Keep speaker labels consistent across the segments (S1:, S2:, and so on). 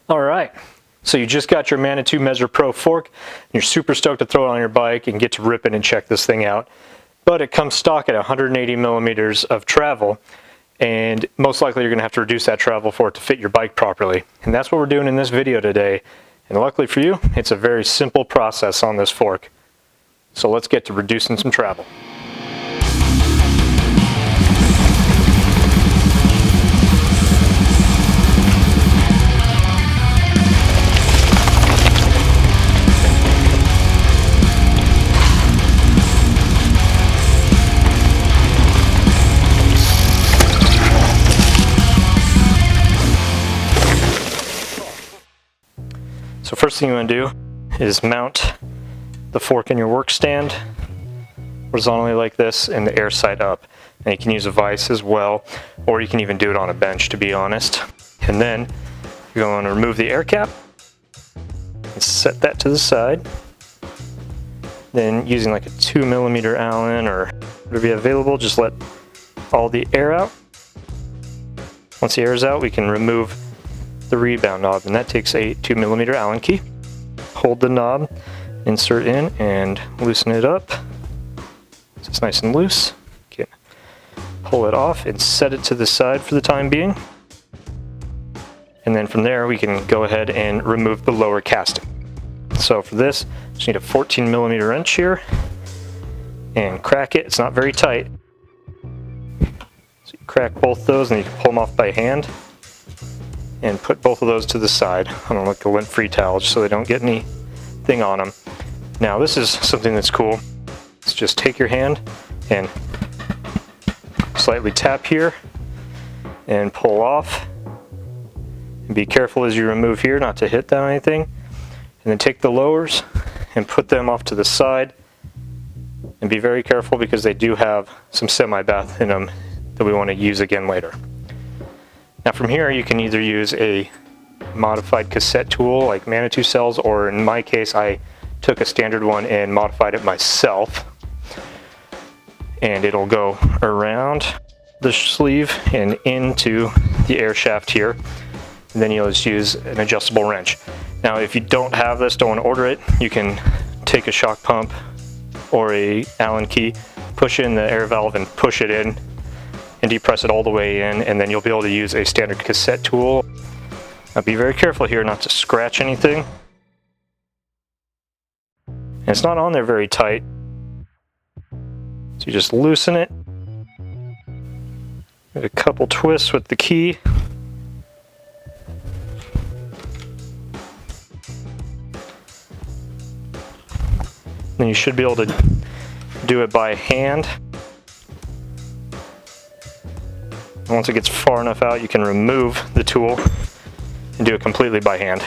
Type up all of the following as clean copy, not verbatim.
S1: All right, so you just got your Manitou Mezzer Pro fork, and you're super stoked to throw it on your bike and get to rip it and check this thing out. But it comes stock at 180 millimeters of travel, and most likely you're gonna have to reduce that travel for it to fit your bike properly. And that's what we're doing in this video today. And luckily for you, it's a very simple process on this fork. So let's get to reducing some travel. So first thing you want to do is mount the fork in your work stand horizontally like this and the air side up. And you can use a vise as well, or you can even do it on a bench, to be honest. And then you're going to remove the air cap and set that to the side. Then using like a 2 millimeter Allen or whatever you have available, just let all the air out. Once the air is out, we can remove the rebound knob, and that takes a 2 millimeter Allen key. Hold the knob, insert in, and loosen it up so it's nice and loose. You can pull it off and set it to the side for the time being. And then from there we can go ahead and remove the lower casting. So for this, just need a 14 millimeter wrench here and crack it. It's not very tight. So you crack both those and you can pull them off by hand. And put both of those to the side on like a lint-free towel just so they don't get anything on them. Now this is something that's cool. Let's just take your hand and slightly tap here and pull off. And be careful as you remove here not to hit that or anything. And then take the lowers and put them off to the side. And be very careful because they do have some semi-bath in them that we want to use again later. Now from here you can either use a modified cassette tool like Manitou sells, or in my case I took a standard one and modified it myself. And it'll go around the sleeve and into the air shaft here. And then you'll just use an adjustable wrench. Now if you don't have this, don't want to order it, you can take a shock pump or a Allen key, push in the air valve and push it in, and depress it all the way in, and then you'll be able to use a standard cassette tool. Now be very careful here not to scratch anything. And it's not on there very tight. So you just loosen it. Give it a couple twists with the key. Then you should be able to do it by hand. Once it gets far enough out, you can remove the tool and do it completely by hand.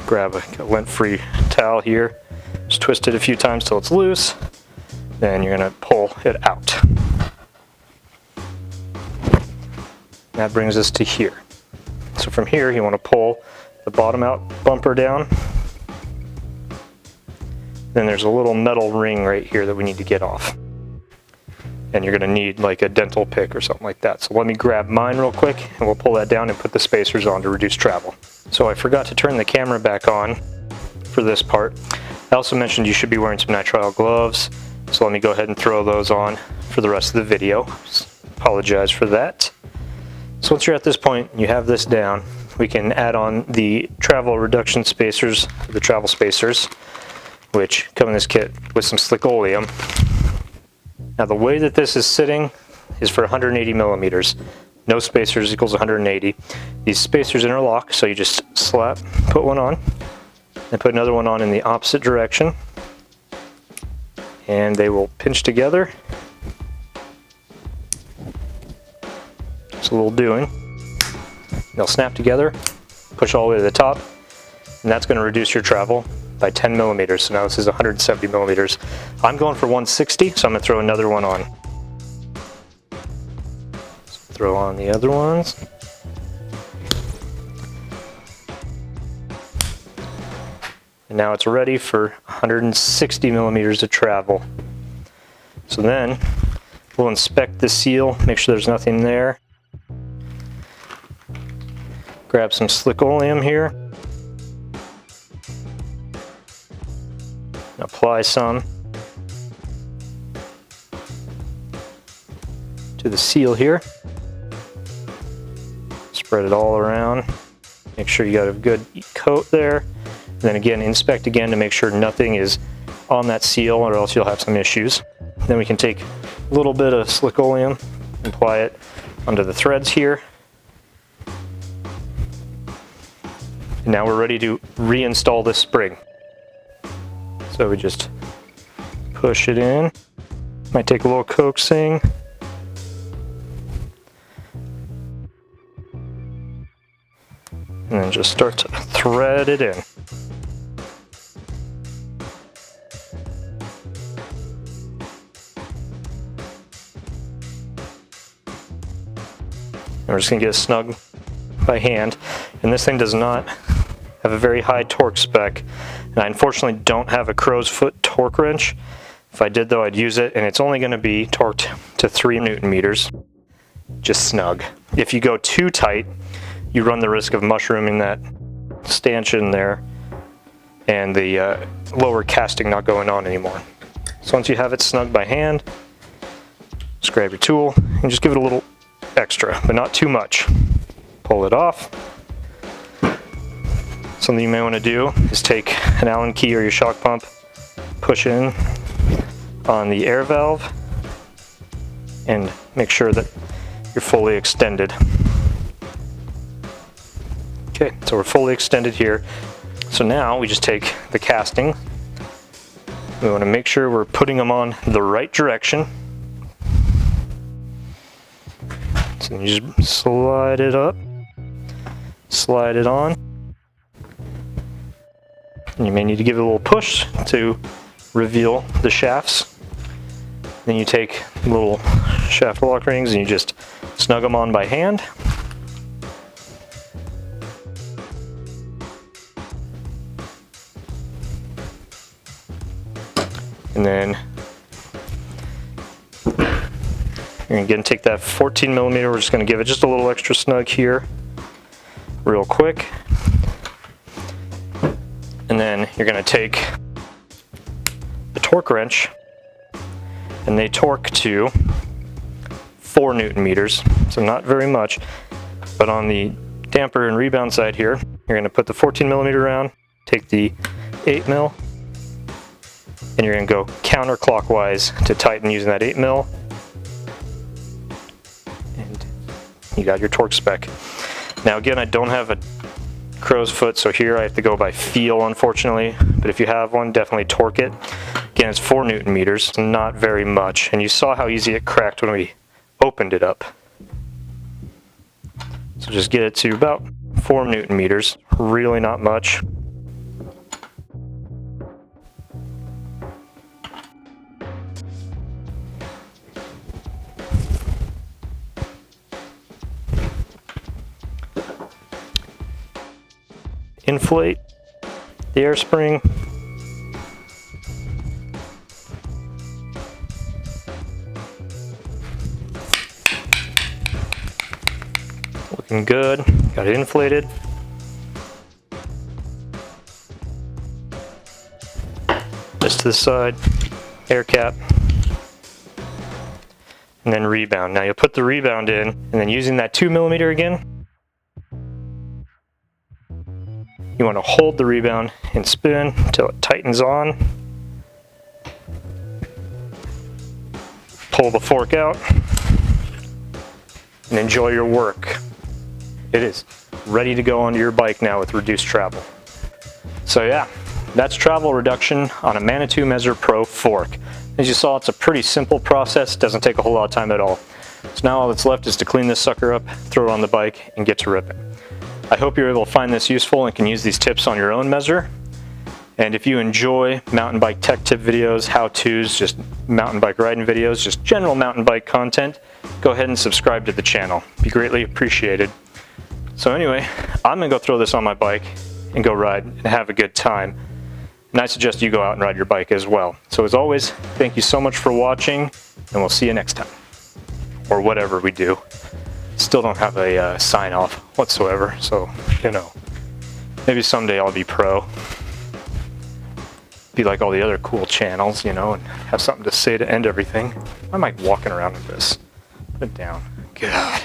S1: Grab a lint-free towel here, just twist it a few times till it's loose, then you're going to pull it out. That brings us to here. So from here you want to pull the bottom out bumper down. Then there's a little metal ring right here that we need to get off. And you're going to need like a dental pick or something like that. So let me grab mine real quick and we'll pull that down and put the spacers on to reduce travel. So I forgot to turn the camera back on for this part. I also mentioned you should be wearing some nitrile gloves. So let me go ahead and throw those on for the rest of the video. Just apologize for that. So once you're at this point, you have this down, we can add on the travel reduction spacers, the travel spacers, which come in this kit with some slick oleum. Now the way that this is sitting is for 180 millimeters. No spacers equals 180. These spacers interlock, so you just put one on, and put another one on in the opposite direction. And they will pinch together. That's what we'll doing. They'll snap together, push all the way to the top, and that's going to reduce your travel by 10 millimeters. So now this is 170 millimeters. I'm going for 160, so I'm going to throw another one on. So throw on the other ones. And now it's ready for 160 millimeters of travel. So then we'll inspect the seal, make sure there's nothing there. Grab some slick oleum here. Apply some to the seal here. Spread it all around. Make sure you got a good coat there. And then again, inspect again to make sure nothing is on that seal, or else you'll have some issues. Then we can take a little bit of slick oleum and apply it onto the threads here. And now we're ready to reinstall this spring. So we just push it in. Might take a little coaxing. And then just start to thread it in. And we're just gonna get it snug by hand. And this thing does not have a very high torque spec. And I unfortunately don't have a crow's foot torque wrench. If I did though, I'd use it, and it's only gonna be torqued to 3 Newton meters. Just snug. If you go too tight, you run the risk of mushrooming that stanchion there and the lower casting not going on anymore. So once you have it snug by hand, just grab your tool and just give it a little extra, but not too much. Pull it off. Something you may want to do is take an Allen key or your shock pump, push in on the air valve, and make sure that you're fully extended. Okay, so we're fully extended here. So now we just take the casting. We want to make sure we're putting them on the right direction. So you just slide it up, slide it on. And you may need to give it a little push to reveal the shafts. Then you take little shaft lock rings and you just snug them on by hand. And then you're again take that 14 millimeter, we're just going to give it just a little extra snug here real quick. And then you're going to take the torque wrench, and they torque to 4 Newton meters, so not very much. But on the damper and rebound side here, you're going to put the 14 millimeter round, take the 8 mil, and you're going to go counterclockwise to tighten using that 8 mil. And you got your torque spec. Now again, I don't have a crow's foot, so here I have to go by feel, unfortunately. But if you have one, definitely torque it. Again, it's 4 Newton meters, not very much. And you saw how easy it cracked when we opened it up. So just get it to about 4 Newton meters, really not much. Inflate the air spring. Looking good. Got it inflated. Just to the side, air cap, and then rebound. Now you'll put the rebound in, and then using that 2 millimeter again, you want to hold the rebound and spin until it tightens on. Pull the fork out and enjoy your work. It is ready to go onto your bike now with reduced travel. So yeah, that's travel reduction on a Manitou Mezzer Pro fork. As you saw, it's a pretty simple process, doesn't take a whole lot of time at all. So now all that's left is to clean this sucker up, throw it on the bike, and get to ripping. I hope you're able to find this useful and can use these tips on your own Mezzer. And if you enjoy mountain bike tech tip videos, how-tos, just mountain bike riding videos, just general mountain bike content, go ahead and subscribe to the channel. It'd be greatly appreciated. So anyway, I'm gonna go throw this on my bike and go ride and have a good time. And I suggest you go out and ride your bike as well. So as always, thank you so much for watching, and we'll see you next time. Or whatever we do. Still don't have a sign off whatsoever, so you know, maybe someday I'll be pro. Be like all the other cool channels, you know, and have something to say to end everything. I'm like walking around with this. Put it down. God.